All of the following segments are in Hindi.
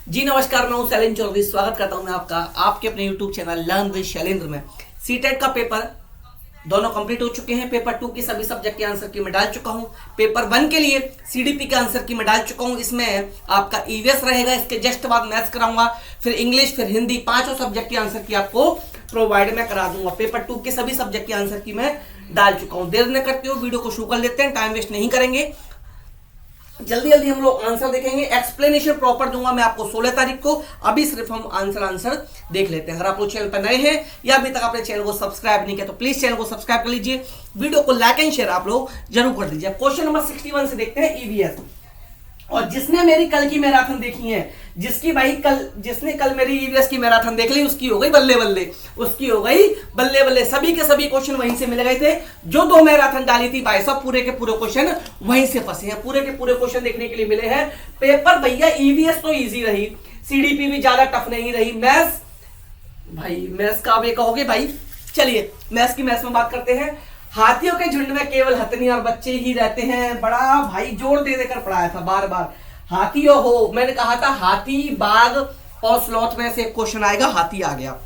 जी नमस्कार, मैं हूं शैलेंद्र चौधरी। स्वागत करता हूं मैं आपका आपके अपने YouTube channel learn with Shailendra में। सीटेट का पेपर दोनों कंप्लीट हो चुके हैं। पेपर 2 की सभी सब्जेक्ट के आंसर की मैं डाल चुका हूं। पेपर 1 के लिए सीडीपी के आंसर की मैं डाल चुका हूं। इसमें आपका ईवीएस रहेगा, इसके जस्ट बाद मैथ्स कराऊंगा, फिर इंग्लिश, फिर हिंदी, पांचों सब्जेक्ट के आंसर की आपको प्रोवाइड मैं करा दूंगा। पेपर 2 के सभी सब्जेक्ट के आंसर की मैं डाल चुका हूं। देर न करते हो, वीडियो को शुरू कर लेते हैं, टाइम वेस्ट नहीं करेंगे। जल्दी जल्दी हम लोग आंसर देखेंगे। एक्सप्लेनेशन प्रॉपर दूंगा मैं आपको 16 तारीख को। अभी सिर्फ हम आंसर देख लेते हैं। अगर आप लोग चैनल पर नए हैं या अभी तक आपने चैनल को सब्सक्राइब नहीं किया तो प्लीज चैनल को सब्सक्राइब कर लीजिए। वीडियो को लाइक एंड शेयर आप लोग जरूर कर दीजिए। क्वेश्चन नंबर 61 से देखते हैं ईवीएस। और जिसने मेरी कल की मैराथन देखी है, जिसने कल मेरी ईवीएस की मैराथन देख ली, उसकी हो गई बल्ले बल्ले, उसकी हो गई बल्ले बल्ले। सभी के सभी क्वेश्चन वहीं से मिल गए थे। जो 2 मैराथन डाली थी भाई साहब, पूरे के पूरे क्वेश्चन वहीं से फंसे हैं। पूरे के पूरे क्वेश्चन देखने के लिए मिले हैं। पेपर भैया ईवीएस तो इजी रही, सीडीपी भी ज्यादा टफ नहीं रही। मैथ्स भाई, मैथ्स का आप ये कहोगे भाई, चलिए मैथ्स में बात करते हैं। हाथियों के झुंड में केवल हथनी और बच्चे ही रहते हैं। बड़ा भाई जोर दे देकर पढ़ाया था बार बार। हाथी हो, मैंने कहा था हाथी, बाघ और स्लॉथ में से एक क्वेश्चन आएगा, हाथी आ गया।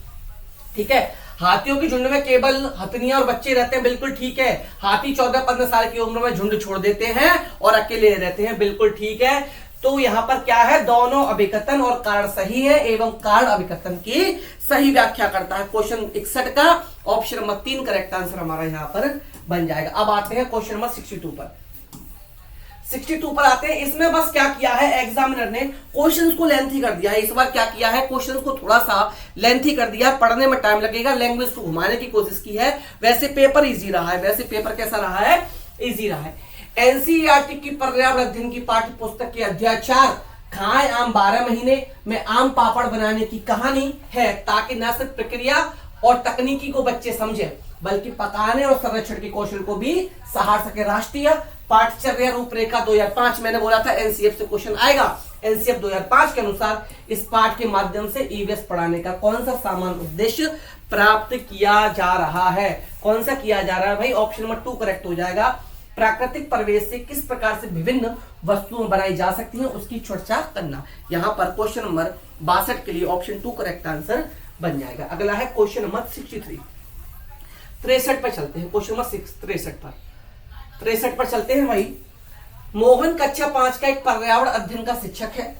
ठीक है, हाथियों के झुंड में केवल हथनियां और बच्चे रहते हैं, बिल्कुल ठीक है। हाथी 14-15 साल की उम्र में झुंड छोड़ देते हैं और अकेले रहते हैं, बिल्कुल ठीक है। तो यहां पर क्या है, दोनों अभिकथन और कारण सही है एवं कारण अभिकथन की सही व्याख्या करता है। क्वेश्चन 61 का ऑप्शन नंबर 3 करेक्ट आंसर हमारा यहां पर बन जाएगा। अब आते हैं क्वेश्चन नंबर 62 पर। 62 पर आते हैं। इसमें बस क्या किया है, एग्जामिनर ने क्वेश्चंस को लेंथी कर दिया है। इस बार क्या किया है, क्वेश्चंस को थोड़ा सा लेंथी कर दिया है, पढ़ने में टाइम लगेगा, लैंग्वेज को घुमाने की कोशिश की है। वैसे पेपर इजी रहा है, वैसे पेपर कैसा रहा है, इजी रहा है। एनसीईआरटी की पर्यावरण अध्ययन की पाठ्य पुस्तक के अध्याय 4 खाएं आम 12 महीने में आम पापड़ बनाने की कहानी है, ताकि न सिर्फ प्रक्रिया और तकनीकी को बच्चे समझे बल्कि पकाने और संरक्षण के कौशल को भी सहार सके। राष्ट्रीय पाठ्यचर्या रूपरेखा 2005, मैंने बोला था एनसीएफ से क्वेश्चन आएगा। एनसीएफ 2005 के अनुसार इस पाठ के माध्यम से ईवीएस पढ़ाने का कौन सा सामान्य उद्देश्य प्राप्त किया जा रहा है? कौन सा किया जा रहा है भाई? ऑप्शन नंबर 2 करेक्ट हो जाएगा। प्राकृतिक परिवेश से किस प्रकार से विभिन्न वस्तुएं बनाई जा सकती हैं, उसकी चर्चा करना। यहां पर क्वेश्चन नंबर 62 के लिए ऑप्शन 2 करेक्ट आंसर बन जाएगा। अगला है क्वेश्चन नंबर 63। 63 पर चलते हैं। क्वेश्चन नंबर 63 पर चलते हैं भाई। मोहन कक्षा 5 का एक पर्यावरण अध्ययन का शिक्षक है।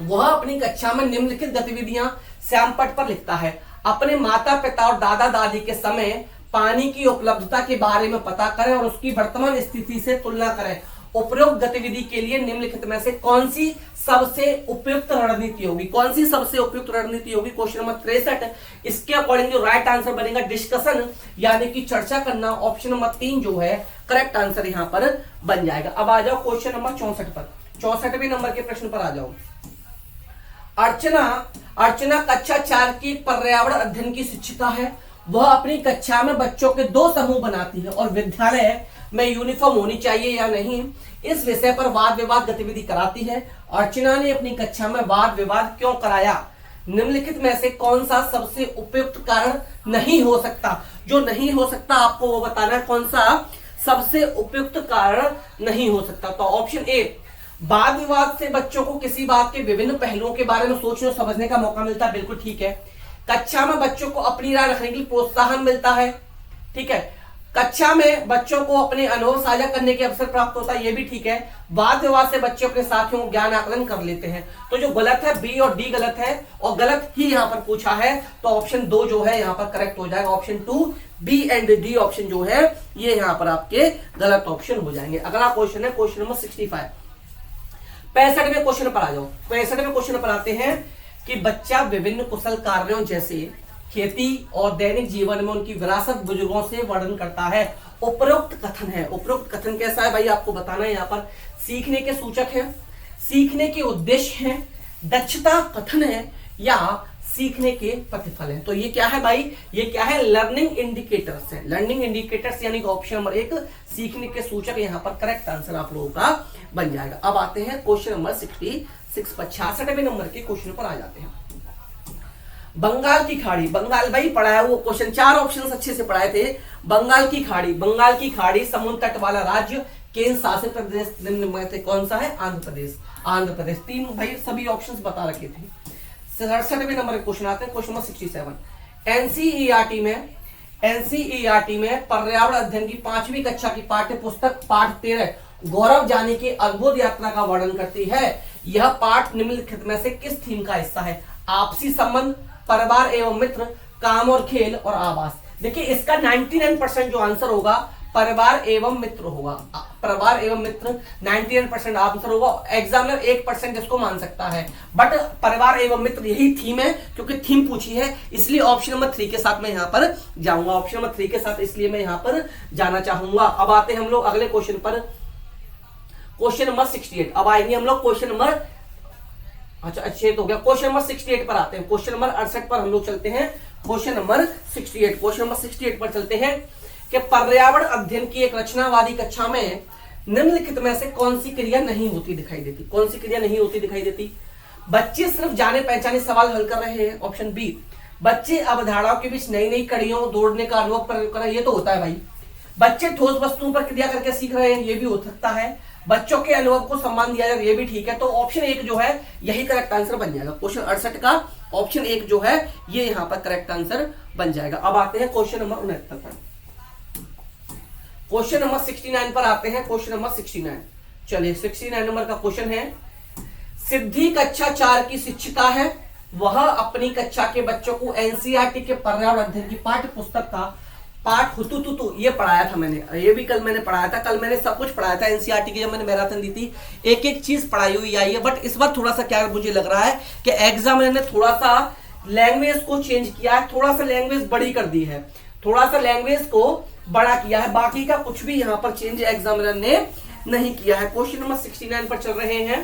वह अपनी कक्षा में निम्नलिखित गतिविधियां श्यामपट्ट पर लिखता है। अपने माता पिता और दादा दादी के समय पानी की उपलब्धता के बारे में पता करें और उसकी वर्तमान स्थिति से तुलना करें। उपरोक्त गतिविधि के लिए निम्नलिखित में से कौन सी सबसे उपयुक्त रणनीति होगी? कौन सी सबसे उपयुक्त रणनीति होगी? Question number 63। इसके अकॉर्डिंग जो राइट आंसर बनेगा डिस्कशन, यानी कि चर्चा करना। ऑप्शन नंबर 3 जो है करेक्ट आंसर यहां पर बन जाएगा। अब आ जाओ क्वेश्चन नंबर 64 पर। 64वें नंबर के प्रश्न पर आ जाओ। अर्चना कक्षा 4 की पर्यावरण अध्ययन की शिक्षिका है। वह अपनी कक्षा में बच्चों के 2 समूह बनाती है और विद्यालय में यूनिफॉर्म होनी चाहिए या नहीं, इस विषय पर वाद विवाद गतिविधि कराती है। अर्चना ने अपनी कक्षा में वाद विवाद क्यों कराया? निम्नलिखित में से कौन सा सबसे उपयुक्त कारण नहीं हो सकता? जो नहीं हो सकता आपको वो बताना है, कौन सा सबसे उपयुक्त कारण नहीं हो सकता। तो ऑप्शन ए, वाद विवाद से बच्चों को किसी बात के विभिन्न पहलुओं के बारे में सोचने और समझने का मौका मिलता है, बिल्कुल ठीक है। कक्षा में बच्चों को अपनी राय रखने के लिए प्रोत्साहन मिलता है, ठीक है। कक्षा में बच्चों को अपने अनुभव साझा करने के अवसर प्राप्त होता है, ये भी ठीक है। वाद विवाद से बच्चे अपने साथियों को ज्ञान आकलन कर लेते हैं। तो जो गलत है, बी और डी गलत है और गलत ही यहां पर पूछा है, तो ऑप्शन 2 जो है यहां पर करेक्ट हो जाएगा। Option 2 B and D option जो है ये यहां पर आपके गलत ऑप्शन हो जाएंगे। अगला क्वेश्चन है क्वेश्चन नंबर 65। 65वें क्वेश्चन पर आ जाओ। 65वें क्वेश्चन पर आते हैं कि बच्चा विभिन्न कुशल कार्यों जैसे खेती और दैनिक जीवन में उनकी विरासत बुजुर्गों से वर्णन करता है। उपरोक्त कथन है। उपरोक्त कथन कैसा है भाई, आपको बताना है। यहाँ पर सीखने के सूचक है, सीखने के उद्देश्य है, दक्षता कथन है या सीखने के प्रतिफल है। तो ये क्या है भाई, ये क्या है, लर्निंग इंडिकेटर्स है। लर्निंग इंडिकेटर्स यानी कि ऑप्शन नंबर 1 सीखने के सूचक यहाँ पर करेक्ट आंसर आप लोगों का बन जाएगा। अब आते हैं क्वेश्चन नंबर 66 पर। 66वें नंबर के क्वेश्चन पर आ जाते हैं। बंगाल की खाड़ी, बंगाल भाई पढ़ाया वो क्वेश्चन, 4 ऑप्शन अच्छे से पढ़ाए थे। बंगाल की खाड़ी, बंगाल की खाड़ी समुद्र तट वाला राज्य केंद्र शासित प्रदेश निम्न में से कौन सा है? आंध्र प्रदेश। आंध्र प्रदेश। तीन भाई सभी ऑप्शंस बता रखे थे। 67वें नंबर के क्वेश्चन आते हैं, क्वेश्चन नंबर 67। एनसीईआरटी में पर्यावरण अध्ययन की 5वीं कक्षा की पाठ्य पुस्तक पाठ 13 गौरव जानी की अद्भुत यात्रा का वर्णन करती है। यह पाठ निम्नलिखित में से किस थीम का हिस्सा है? आपसी संबंध, परिवार एवं मित्र, काम और खेल और आवास। देखिए इसका 99% जो आंसर होगा परिवार एवं मित्र होगा। परिवार एवं मित्र 99% आंसर होगा। एग्जामिनर 1% इसको मान सकता है, बट परिवार एवं मित्र यही थीम है, क्योंकि थीम पूछी है, इसलिए ऑप्शन नंबर 3 के साथ मैं यहां पर जाऊंगा। ऑप्शन नंबर 3 के साथ इसलिए मैं यहां पर जाना चाहूंगा। अब आते हैं हम लोग अगले क्वेश्चन पर, क्वेश्चन नंबर 68। अब आएंगे हम लोग क्वेश्चन नंबर, अच्छे तो हो गया, क्वेश्चन नंबर 68 पर आते हैं। क्वेश्चन नंबर 68 पर हम लोग चलते हैं। क्वेश्चन नंबर 68 पर चलते हैं कि पर्यावरण अध्ययन की एक रचनावादी कक्षा में निम्नलिखित में से कौन सी क्रिया नहीं होती दिखाई देती? कौन सी क्रिया नहीं होती दिखाई देती? बच्चे सिर्फ जाने पहचाने सवाल हल कर रहे हैं। ऑप्शन बी, बच्चे अवधारणाओं के बीच नई नई कड़ियों दौड़ने का अनुभव प्रयोग कर रहे हैं। ये तो होता है भाई। बच्चे ठोस वस्तुओं पर क्रिया करके सीख रहे हैं, ये भी हो सकता है। बच्चों के अनुभव को सम्मान दिया जाए, ये भी ठीक है। तो ऑप्शन 1 जो है यही करेक्ट आंसर बन जाएगा। क्वेश्चन 68 का ऑप्शन 1 जो है ये यहां पर करेक्ट आंसर बन जाएगा। अब आते हैं क्वेश्चन नंबर 69 पर। क्वेश्चन नंबर 69 पर आते हैं। क्वेश्चन नंबर 69, चलिए 69 नंबर का क्वेश्चन है, सिद्धि कक्षा 4 की शिक्षिका है। वह अपनी कक्षा के बच्चों को एनसीईआरटी के पर्यावरण अध्ययन की पाठ्य पुस्तक का पाठ हुतुतुतु ये पढ़ाया था मैंने, ये भी कल मैंने पढ़ाया था। कल मैंने सब कुछ पढ़ाया था एनसीईआरटी की, जब मैंने मैराथन दी थी एक एक चीज पढ़ाई हुई आई है। बट इस बार थोड़ा सा क्या मुझे लग रहा है कि एग्जामिनर ने थोड़ा सा लैंग्वेज को चेंज किया है, थोड़ा सा लैंग्वेज बड़ी कर दी है, थोड़ा सा लैंग्वेज को बड़ा किया है। बाकी का कुछ भी यहाँ पर चेंज एग्जामिनर ने नहीं किया है। क्वेश्चन नंबर 69 पर चल रहे हैं।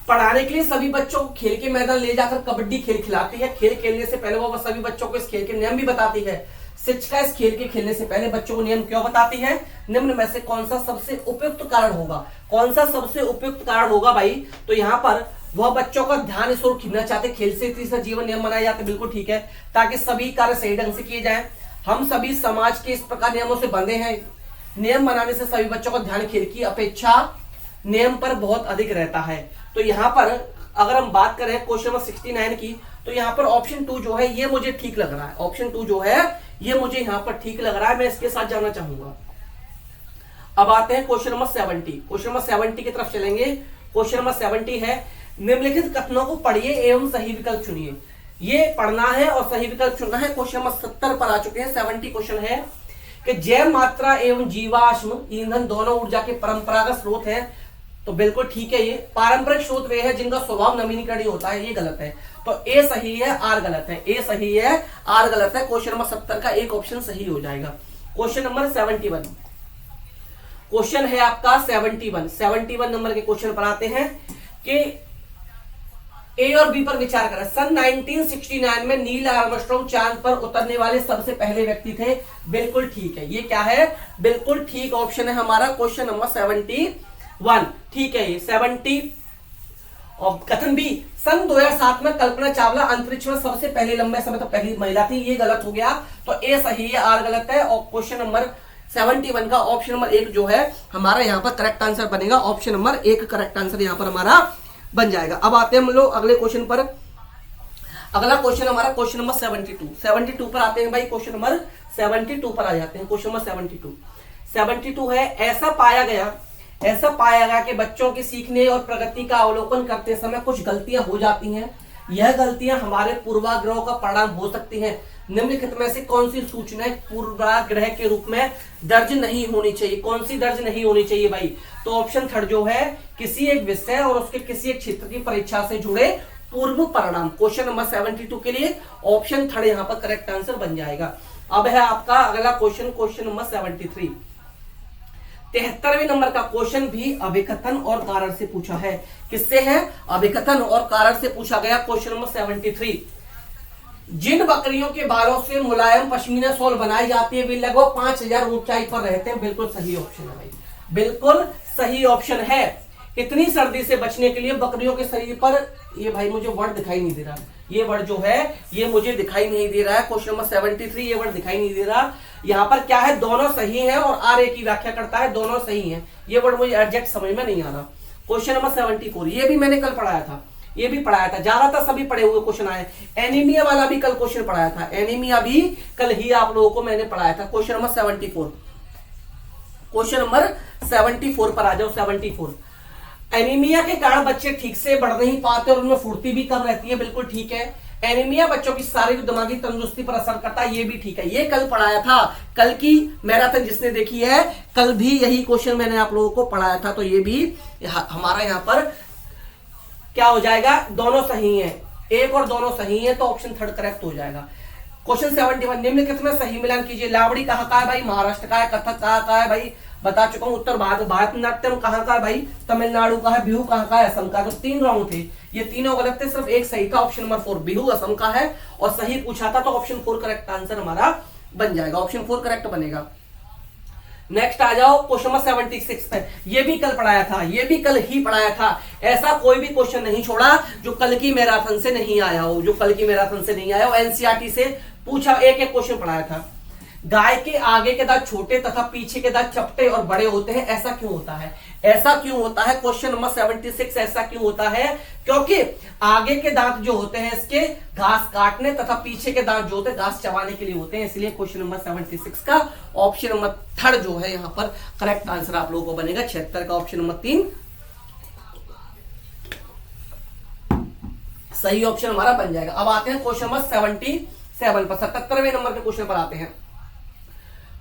पढ़ाने के लिए सभी बच्चों को खेल के मैदान ले जाकर कबड्डी खेल खिलाती है। खेल खेलने से पहले वो सभी बच्चों को इस खेल के नियम भी बताती है। शिक्षिका इस खेल के खेलने से पहले बच्चों को नियम क्यों बताती है? निम्न में से कौन सा सबसे उपयुक्त कारण होगा? कौन सा सबसे उपयुक्त कारण होगा भाई? तो यहाँ पर वह बच्चों का ध्यान इस ओर खींचना चाहते, खेल से तीसरा जीवन नियम बनाए जाते, बिल्कुल ठीक है, ताकि सभी कार्य सही ढंग से किए जाए। हम सभी समाज के इस प्रकार नियमों से बंधे हैं। नियम बनाने से सभी बच्चों का ध्यान खेल की अपेक्षा नियम पर बहुत अधिक रहता है। तो यहाँ पर अगर हम बात करें क्वेश्चन नंबर 69 की, तो यहाँ पर ऑप्शन 2 जो है ये मुझे ठीक लग रहा है। ऑप्शन 2 जो है ये मुझे यहाँ पर ठीक लग रहा है, मैं इसके साथ जाना चाहूंगा। अब आते हैं क्वेश्चन नंबर 70। क्वेश्चन नंबर 70 की तरफ चलेंगे। क्वेश्चन नंबर 70 है, निम्नलिखित कथनों को पढ़िए एवं सही विकल्प चुनिए। ये पढ़ना है और सही विकल्प चुनना है। क्वेश्चन नंबर 70 पर आ चुके हैं। 70 क्वेश्चन है कि जैव मात्रा एवं जीवाश्म ईंधन दोनों ऊर्जा के परंपरागत स्रोत हैं। तो बिल्कुल ठीक है, ये पारंपरिक स्रोत वे है जिनका स्वभाव नवीनीकरणीय होता है, ये गलत है। तो ए सही है, आर गलत है। ए सही है, आर गलत है। क्वेश्चन नंबर 70 का एक ऑप्शन सही हो जाएगा। क्वेश्चन नंबर 71, क्वेश्चन है आपका 71 नंबर के क्वेश्चन पर आते हैं कि ए और बी पर विचार करें। सन 1969 में नील आर्मस्ट्रांग चांद पर उतरने वाले सबसे पहले व्यक्ति थे। बिल्कुल ठीक है, ये क्या है? बिल्कुल ठीक ऑप्शन है हमारा क्वेश्चन नंबर 71, ठीक है ये 70। और कथन बी, सन 2007 में कल्पना चावला अंतरिक्ष में सबसे पहले लंबे समय तक पहली महिला थी, ये गलत हो गया। तो ए सही है, आर गलत है। और क्वेश्चन नंबर 71 का ऑप्शन नंबर 1 जो है हमारा यहाँ पर करेक्ट आंसर बनेगा। ऑप्शन नंबर 1 करेक्ट आंसर यहाँ पर हमारा बन जाएगा। अब आते हैं हम लोग अगले क्वेश्चन पर। अगला क्वेश्चन हमारा क्वेश्चन नंबर 72 पर आते हैं भाई। क्वेश्चन नंबर 72 पर आ जाते हैं। क्वेश्चन नंबर 72 है, ऐसा पाया गया कि बच्चों के सीखने और प्रगति का अवलोकन करते समय कुछ गलतियां हो जाती हैं। यह गलतियां हमारे पूर्वाग्रहों का परिणाम हो सकती हैं। निम्नलिखित में से कौन सी सूचनाएं पूर्वाग्रह के रूप में दर्ज नहीं होनी चाहिए? कौन सी दर्ज नहीं होनी चाहिए भाई? तो ऑप्शन 3 जो है, किसी एक विषय और उसके किसी एक क्षेत्र की परीक्षा से जुड़े पूर्व परिणाम। क्वेश्चन नंबर 72 के लिए ऑप्शन 3 यहाँ पर करेक्ट आंसर बन जाएगा। अब है आपका अगला क्वेश्चन, क्वेश्चन नंबर 73। 73वें नंबर का क्वेश्चन भी अभिकथन और कारण से पूछा है। किससे है? अभिकथन और कारण से पूछा गया। क्वेश्चन नंबर 73, जिन बकरियों के बालों से मुलायम पश्मीना शॉल बनाई जाती है वे लगभग 5000 ऊंचाई पर रहते हैं। बिल्कुल सही ऑप्शन है भाई, बिल्कुल सही ऑप्शन है। इतनी सर्दी से बचने के लिए बकरियों के शरीर पर, ये भाई मुझे वर्ड दिखाई नहीं दे रहा, ये वर्ड जो है ये मुझे दिखाई नहीं दे रहा है। क्वेश्चन नंबर 73 ये वर्ड दिखाई नहीं दे रहा। यहाँ पर क्या है? दोनों सही है और आर ए की व्याख्या करता है, दोनों सही है। ये वर्ड मुझे एग्जैक्ट समझ में नहीं आ रहा। क्वेश्चन नंबर 74, ये भी मैंने कल पढ़ाया था, ये भी पढ़ाया था, ज्यादातर सभी पढ़े हुए क्वेश्चन आए। एनीमिया वाला भी कल क्वेश्चन पढ़ाया था, एनीमिया भी कल ही आप लोगों को मैंने पढ़ाया था। क्वेश्चन नंबर 74, क्वेश्चन नंबर 74 पर आ जाओ। 74, एनीमिया के कारण बच्चे ठीक से बढ़ नहीं पाते और उनमें फुर्ती भी कम रहती है, बिल्कुल ठीक है। एनीमिया बच्चों की शारीरिक दिमागी तंदुरुस्ती पर असर करता है, ये भी ठीक है, ये कल पढ़ाया था। कल की मैराथन जिसने देखी है, कल भी यही क्वेश्चन मैंने आप लोगों को पढ़ाया था, तो ये भी हमारा यहां पर क्या हो जाएगा, दोनों सही है, एक और दोनों सही है, तो ऑप्शन थर्ड करेक्ट हो जाएगा। क्वेश्चन 71, निम्नलिखित में सही मिलान कीजिए। लावड़ी कहाँ का है भाई, महाराष्ट्र का है। कथक कहाँ का है भाई, बता चुका हूं। उत्तर भारतनाट्यम कहाँ का है भाई, तमिलनाडु का है। बिहू कहाँ का है, असम का। तो 3 रॉन्ग थे, ये तीनों गलत थे, सिर्फ एक सही था, ऑप्शन नंबर 4 बिहू असम का है, और सही पूछा था, तो ऑप्शन 4 करेक्ट आंसर हमारा बन जाएगा, ऑप्शन 4 करेक्ट बनेगा। नेक्स्ट आ जाओ क्वेश्चन नंबर 76 पे, ये भी कल पढ़ाया था, ये भी कल ही पढ़ाया था। ऐसा कोई भी क्वेश्चन नहीं छोड़ा जो कल की मैराथन से नहीं आया हो, जो कल की मैराथन से नहीं आया हो, एनसीईआरटी से पूछा, एक एक क्वेश्चन पढ़ाया था। गाय के आगे के दांत छोटे तथा पीछे के दांत चपटे और बड़े होते हैं, ऐसा क्यों होता है, ऐसा क्यों होता है। क्वेश्चन नंबर 76, ऐसा क्यों होता है, क्योंकि आगे के दांत जो होते हैं इसके घास काटने तथा पीछे के दांत जो होते हैं घास चबाने के लिए होते हैं, इसलिए क्वेश्चन नंबर 76 का ऑप्शन नंबर 3 जो है यहां पर करेक्ट आंसर आप लोगों को बनेगा। 76 का ऑप्शन नंबर 3 सही ऑप्शन हमारा बन जाएगा। अब आते हैं क्वेश्चन नंबर 77 पर, 77वें नंबर के क्वेश्चन पर आते हैं।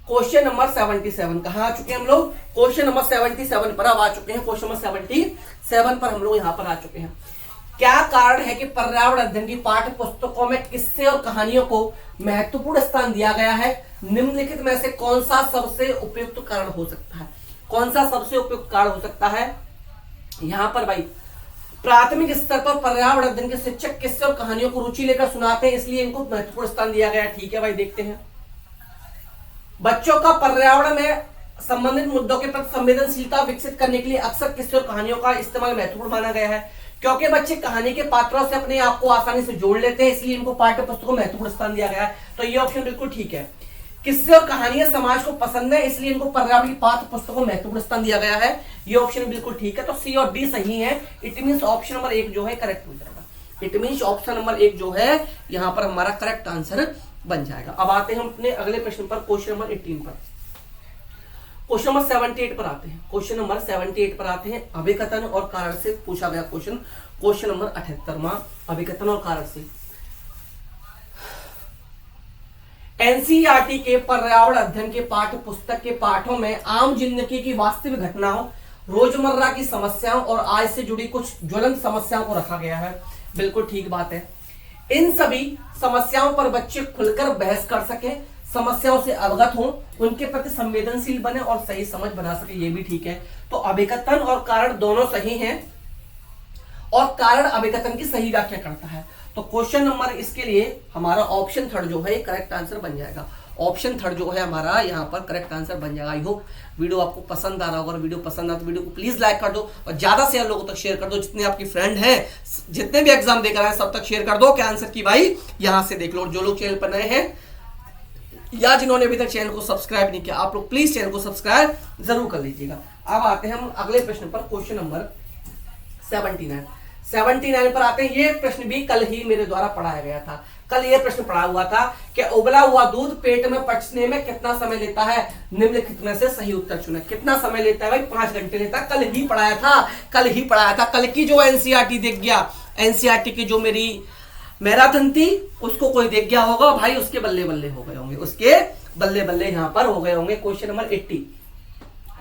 क्वेश्चन नंबर 77 कहां आ चुके हैं हम लोग, क्वेश्चन नंबर 77 पर अब आ चुके हैं। क्वेश्चन नंबर 77 पर हम लोग यहां पर आ चुके हैं। क्या कारण है कि पर्यावरण अध्ययन की पाठ्य पुस्तकों में किस्से और कहानियों को महत्वपूर्ण स्थान दिया गया है। निम्नलिखित में से कौन सा सबसे उपयुक्त कारण हो सकता है, कौन सा सबसे उपयुक्त कारण हो सकता है। यहां पर भाई प्राथमिक स्तर पर पर्यावरण अध्ययन के शिक्षक किस्से और कहानियों को रुचि लेकर सुनाते हैं, इसलिए इनको महत्वपूर्ण स्थान दिया गया है। ठीक है भाई, देखते हैं। बच्चों का पर्यावरण में संबंधित मुद्दों के प्रति संवेदनशीलता विकसित करने के लिए अक्सर किस्से और कहानियों का इस्तेमाल महत्वपूर्ण माना गया है, क्योंकि बच्चे कहानी के पात्रों से अपने आप को आसानी से जोड़ लेते हैं, इसलिए इनको पाठ्य पुस्तकों में महत्वपूर्ण स्थान दिया गया है। तो ये ऑप्शन बिल्कुल ठीक है। किस्से और कहानियां समाज को पसंद है, इसलिए इनको पर्यावरण की पाठ्य पुस्तकों में महत्वपूर्ण स्थान दिया गया है, ये ऑप्शन बिल्कुल ठीक है। तो सी और डी सही है, इट मींस ऑप्शन नंबर 1 जो है करेक्ट हो जाएगा। इट मींस ऑप्शन नंबर 1 जो है यहां पर हमारा करेक्ट आंसर बन जाएगा। अब आते हैं हम अपने अगले प्रश्न पर, क्वेश्चन नंबर 18 पर। क्वेश्चन नंबर 78 पर आते हैं। क्वेश्चन नंबर 78 पर आते हैं। अभिकथन और कारण से पूछा गया क्वेश्चन, क्वेश्चन नंबर 78वां, अभिकथन और कारण से। एनसीईआरटी के पर्यावरण अध्ययन के पाठ्य पुस्तक के पाठों में आम जिंदगी की वास्तविक घटनाओं, रोजमर्रा की समस्याओं और आज से जुड़ी कुछ ज्वलंत समस्याओं को रखा गया है, बिल्कुल ठीक बात है। इन सभी समस्याओं पर बच्चे खुलकर बहस कर सके, समस्याओं से अवगत हों, उनके प्रति संवेदनशील बने और सही समझ बना सके, ये भी ठीक है। तो अभिकथन और कारण दोनों सही हैं, और कारण अभिकथन की सही व्याख्या करता है। तो क्वेश्चन नंबर इसके लिए हमारा ऑप्शन 3 जो है करेक्ट आंसर बन जाएगा। ऑप्शन 3 जो है हमारा यहाँ पर करेक्ट आंसर बन जाएगा। आई होप वीडियो आपको पसंद आ रहा होगा, और वीडियो पसंद आ तो वीडियो को प्लीज लाइक कर दो और ज्यादा से लोगों तक शेयर कर दो। जितने आपकी फ्रेंड हैं, जितने भी एग्जाम देकर आए, सब तक शेयर कर दो क्या आंसर की भाई यहां से देख लो। जो लोग चैनल पर नए हैं या जिन्होंने अभी तक चैनल को सब्सक्राइब नहीं किया, आप लोग प्लीज चैनल को सब्सक्राइब जरूर कर लीजिएगा। अब आते हैं हम अगले प्रश्न पर, क्वेश्चन नंबर 79 पर आते हैं। ये प्रश्न भी कल ही मेरे द्वारा पढ़ाया गया था। कल ये प्रश्न पढ़ा हुआ था कि उबला हुआ दूध पेट में पचने में कितना समय लेता है, निम्नलिखित में से सही उत्तर चुने। कितना समय लेता है भाई, 5 घंटे लेता है। कल ही पढ़ाया था। कल की जो एनसीईआरटी देख गया, एनसीईआरटी की जो मेरी मैराथन थी उसको कोई देख गया होगा भाई, उसके बल्ले बल्ले हो गए होंगे, उसके बल्ले बल्ले यहां पर हो गए होंगे। क्वेश्चन नंबर 80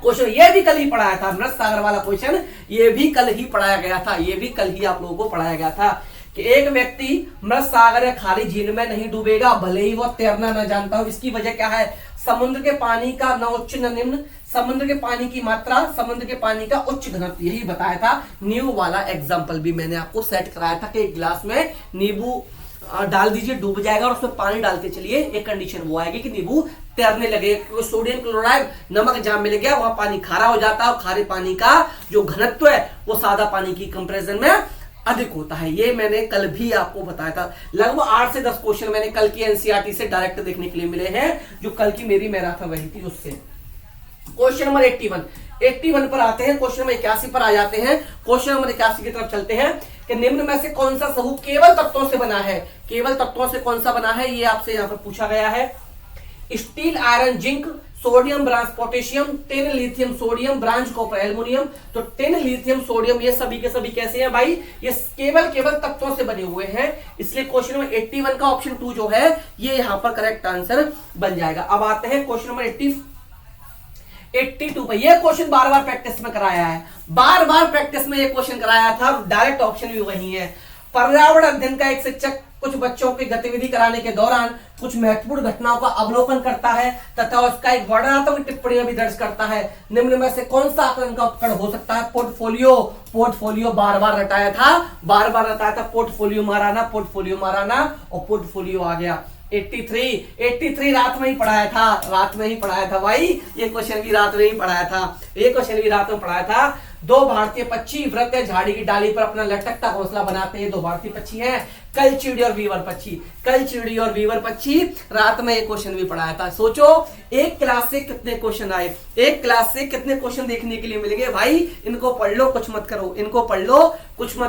क्वेश्चन ये भी कल ही पढ़ाया था। मृत सागर वाला क्वेश्चन ये भी कल ही पढ़ाया गया था, ये भी कल ही आप लोगों को पढ़ाया गया था कि एक व्यक्ति मृत सागर या खारी झील में नहीं डूबेगा भले ही वो तैरना न जानता हो। इसकी वजह क्या है, समुद्र के पानी का न उच्च न निम्न, समुद्र के पानी की मात्रा, समुद्र के पानी का उच्च घनत्व, यही बताया था। नींबू वाला एग्जाम्पल भी मैंने आपको सेट कराया था कि एक गिलास में नींबू डाल दीजिए, डूब जाएगा, और उसमें पानी डालते चलिए, एक कंडीशन वो आएगी कि नींबू तैरने लगे, क्योंकि सोडियम क्लोराइड नमक जहां मिल गया वहां पानी खारा हो जाता है, और खारे पानी का जो घनत्व है वो सादा पानी की कंपैरिजन में अधिक होता है। ये मैंने कल भी आपको बताया था। लगभग 8 से 10 क्वेश्चन मैंने कल की एनसीईआरटी से डायरेक्ट देखने के लिए मिले हैं, जो कल की मेरी मैराथन रही थी उससे। क्वेश्चन नंबर 81, 81 पर आते हैं, क्वेश्चन नंबर 81 पर आ जाते हैं। क्वेश्चन नंबर 81 की तरफ चलते हैं कि निम्न में से कौन सा समूह केवल तत्वों से बना है। केवल तत्वों से कौन सा बना है, ये आपसे यहां पर पूछा गया है। Steel, iron, zinc, sodium, bronze, potassium, tin, lithium, sodium, bronze, copper, aluminium. तो टिन, लिथियम, सोडियम ये सभी के सभी कैसे हैं भाई, ये केवल तत्वों से बने हुए हैं। इसलिए क्वेश्चन नंबर 81 का ऑप्शन 2 जो है ये यहां पर करेक्ट आंसर बन जाएगा। अब आते हैं क्वेश्चन नंबर 82 पर। ये क्वेश्चन बार बार प्रैक्टिस में कराया है, बार बार प्रैक्टिस में ये क्वेश्चन कराया था, डायरेक्ट ऑप्शन भी वही है। पर्यावरण अध्ययन का एक शिक्षक कुछ बच्चों की गतिविधि कराने के दौरान कुछ महत्वपूर्ण घटनाओं का अवलोकन करता है तथा उसका एक वर्णनात्मक टिप्पणी भी दर्ज करता है। निम्न में से कौन सा आकलन का उपकरण हो सकता है। पोर्टफोलियो। पोर्टफोलियो बार बार रटाया था, पोर्टफोलियो महाराणा और पोर्टफोलियो आ गया। 83 रात में ही पढ़ाया था भाई, ये क्वेश्चन भी रात में ही पढ़ाया था। दो भारतीय पक्षी वृत्त झाड़ी की डाली पर अपना लटकता घोंसला बनाते हैं। दो भारतीय पक्षी हैं, कलचिड़ी और वीवर पक्षी। रात में ये क्वेश्चन भी पढ़ाया था। सोचो एक क्लास से कितने क्वेश्चन आए, एक क्लास से कितने क्वेश्चन देखने के लिए मिलेंगे भाई। इनको पढ़ लो, कुछ मत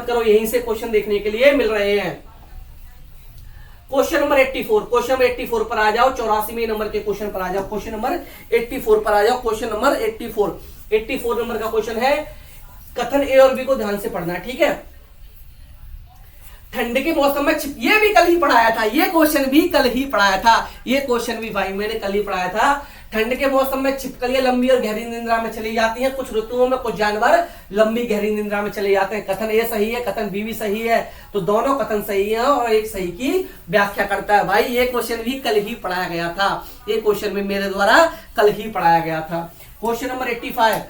करो, यहीं से क्वेश्चन देखने के लिए मिल रहे हैं। क्वेश्चन नंबर 84 पर आ जाओ। 84वें नंबर के क्वेश्चन पर आ जाओ। क्वेश्चन नंबर 84 पर आ जाओ। क्वेश्चन नंबर 84 नंबर का क्वेश्चन है। कथन ए और बी को ध्यान से पढ़ना है, ठीक है। ठंड के मौसम में ये भी कल ही पढ़ाया था, ये क्वेश्चन भी भाई मैंने कल ही पढ़ाया था। ठंड के मौसम में छिपकलियां लंबी और गहरी निद्रा में चली जाती हैं। कुछ ऋतुओं में कुछ जानवर लंबी गहरी निद्रा में चले जाते हैं। कथन ए सही है, कथन बी भी सही है, तो दोनों कथन सही है और एक सही की व्याख्या करता है। भाई ये क्वेश्चन भी कल ही पढ़ाया गया था, ये क्वेश्चन भी मेरे द्वारा कल ही पढ़ाया गया था। क्वेश्चन नंबर 85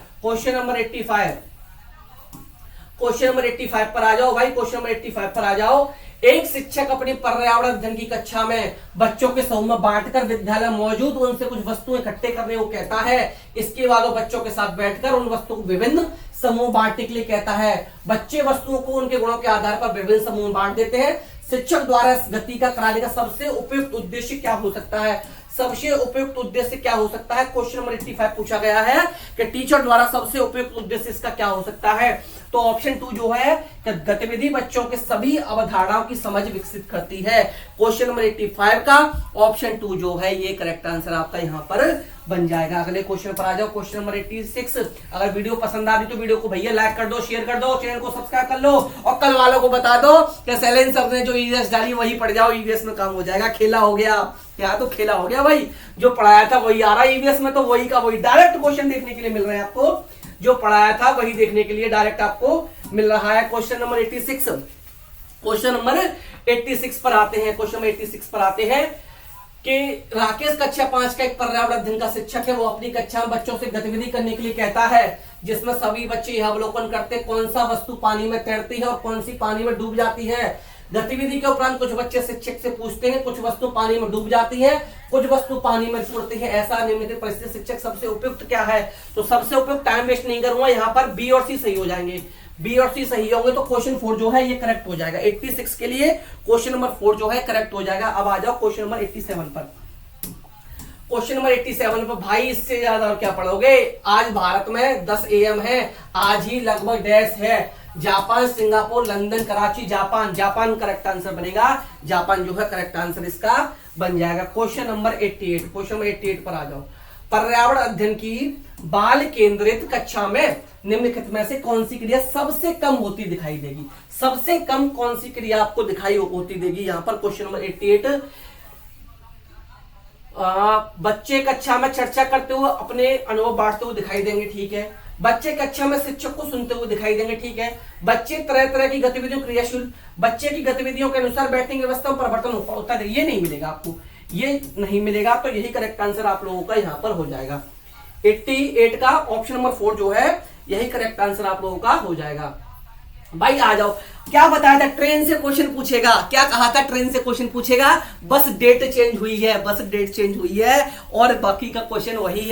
पर आ जाओ भाई। क्वेश्चन नंबर 85 पर आ जाओ। एक शिक्षक अपनी पर्यावरण अध्ययन की कक्षा में बच्चों के समूह में बांटकर विद्यालय मौजूद उनसे कुछ वस्तुएं इकट्ठे करने को कहता है। इसके बाद वो बच्चों के साथ बैठकर उन वस्तुओं को विभिन्न समूह बांटने के लिए कहता है। बच्चे वस्तुओं को उनके गुणों के आधार पर विभिन्न समूह में बांट देते हैं। शिक्षक द्वारा इस गति का कराने का सबसे उपयुक्त उद्देश्य क्या हो सकता है। क्वेश्चन नंबर 85 पूछा गया है कि टीचर द्वारा सबसे उपयुक्त उद्देश्य इसका क्या हो सकता है। तो ऑप्शन 2 जो है कि गतिविधि बच्चों के सभी अवधारणाओं की समझ विकसित करती है। क्वेश्चन नंबर 85 का ऑप्शन 2 जो है ये करेक्ट आंसर आपका यहां पर बन जाएगा। अगले क्वेश्चन पर आ जाओ। Question number 86। अगर वीडियो पसंद आ रही तो वीडियो को भैया लाइक कर दो, शेयर कर दो, चैनल को सब्सक्राइब कर लो और कल वालों को बता दो कि शैलेंद्र सर ने जो ईवीएस डाली वही पढ़ जाओ, ईवीएस में काम हो जाएगा। खेला हो गया भाई, जो पढ़ाया था वही आ रहा है ईवीएस में, तो वही का वही डायरेक्ट क्वेश्चन देखने के लिए मिल रहे हैं आपको। जो पढ़ाया था वही देखने के लिए डायरेक्ट आपको मिल रहा है। क्वेश्चन नंबर 86 पर आते हैं कि राकेश कक्षा 5 का एक पर्यावरण अध्ययन का शिक्षक है। वो अपनी कक्षा में बच्चों से गतिविधि करने के लिए कहता है जिसमें सभी बच्चे यह अवलोकन करते हैं कौन सा वस्तु पानी में तैरती है और कौन सी पानी में डूब जाती है। गतिविधि के उपरांत कुछ बच्चे शिक्षक से पूछते हैं कुछ वस्तु पानी में डूब जाती है, कुछ वस्तु पानी में उड़ती है। ऐसा निम्नलिखित परिस्थिति शिक्षक सबसे उपयुक्त क्या है। तो सबसे उपयुक्त, टाइम वेस्ट नहीं करूंगा, यहाँ पर बी और सी सही हो जाएंगे। बी और सी सही होंगे तो क्वेश्चन 4 जो है ये करेक्ट हो जाएगा। 86 के लिए क्वेश्चन नंबर 4 जो है करेक्ट हो जाएगा। अब आ जाओ क्वेश्चन नंबर 87 पर। क्वेश्चन नंबर 87 पर भाई इससे ज्यादा और क्या पढ़ोगे। आज भारत में 10 AM है, आज ही लगभग डैश है। Japan, Singapore, London, Karachi, Japan correct answer बनेगा। जापान जो है करेक्ट आंसर इसका बन जाएगा। क्वेश्चन नंबर 88 पर आ जाओ। पर्यावरण अध्ययन की बाल केंद्रित कक्षा में निम्नलिखित में से कौन सी क्रिया सबसे कम होती दिखाई देगी। सबसे कम कौन सी क्रिया आपको दिखाई होती देगी। यहां पर क्वेश्चन नंबर 88 बच्चे कक्षा में चर्चा करते हुए अपने अनुभव बांटते हुए दिखाई देंगे, ठीक है। बच्चे कक्षा में शिक्षक को सुनते हुए दिखाई देंगे, ठीक है। बच्चे तरह तरह की गतिविधियों क्रियाशील, बच्चे की गतिविधियों के अनुसार बैठने की व्यवस्था में परिवर्तन होता है, ये नहीं मिलेगा आपको, ये नहीं मिलेगा। तो यही करेक्ट आंसर आप लोगों का यहाँ पर हो जाएगा। 88 का ऑप्शन नंबर 4 जो है यही करेक्ट आंसर आप लोगों का हो जाएगा। भाई आ जाओ, क्या बताया था ट्रेन से क्वेश्चन पूछेगा, क्या कहा था ट्रेन से क्वेश्चन पूछेगा। बस डेट चेंज हुई है और बाकी का क्वेश्चन वही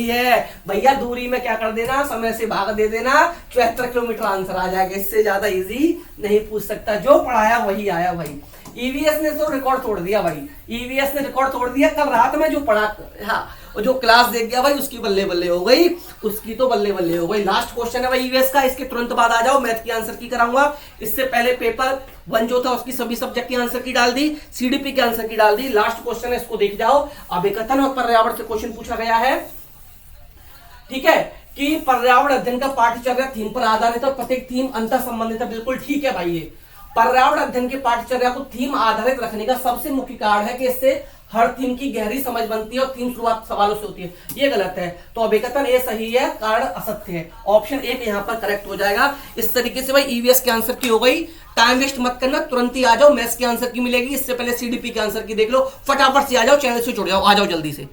है। भैया दूरी में क्या कर देना, समय से भाग दे देना, 74 किलोमीटर आंसर आ जाएगा। इससे ज्यादा इजी नहीं पूछ सकता। जो पढ़ाया वही आया भाई। ईवीएस ने तो रिकॉर्ड तोड़ दिया भाई, ईवीएस ने रिकॉर्ड तोड़ दिया। कल रात में जो पढ़ा, हाँ, और जो क्लास देख गया भाई उसकी बल्ले बल्ले हो गई, उसकी तो बल्ले बल्ले हो गई। लास्ट क्वेश्चन है भाई ईवीएस का, इसके तुरंत बाद आ जाओ, मैथ की आंसर की कराऊंगा। इससे पहले पेपर 1 जो था उसकी सभी सब्जेक्ट की आंसर की डाल दी, सीडीपी की आंसर की डाल दी। लास्ट क्वेश्चन है, इसको देख जाओ। अभिकथन और पर्यावरण से क्वेश्चन पूछा गया है, ठीक है, कि पर्यावरण अध्ययन का पाठ्यचर्या थीम पर आधारित और प्रत्येक थीम अंतर संबंधित है। बिल्कुल ठीक है भाई, ये पर्यावरण अध्ययन के पाठ्यचर्या को थीम आधारित रखने का सबसे मुख्य कारण है कि इससे हर थीम की गहरी समझ बनती है और थीम शुरुआत सवालों से होती है। ये गलत है, तो अभिकथन ए सही है, कारण असत्य है। ऑप्शन ए यहाँ पर करेक्ट हो जाएगा। इस तरीके से भाई ईवीएस के आंसर की हो गई। टाइम वेस्ट मत करना, तुरंत ही आ जाओ, मैथ्स के आंसर की मिलेगी। इससे पहले सीडीपी के आंसर की देख लो, फटाफट से आ जाओ, चैनल से जुड़ जाओ, आ जाओ जल्दी से।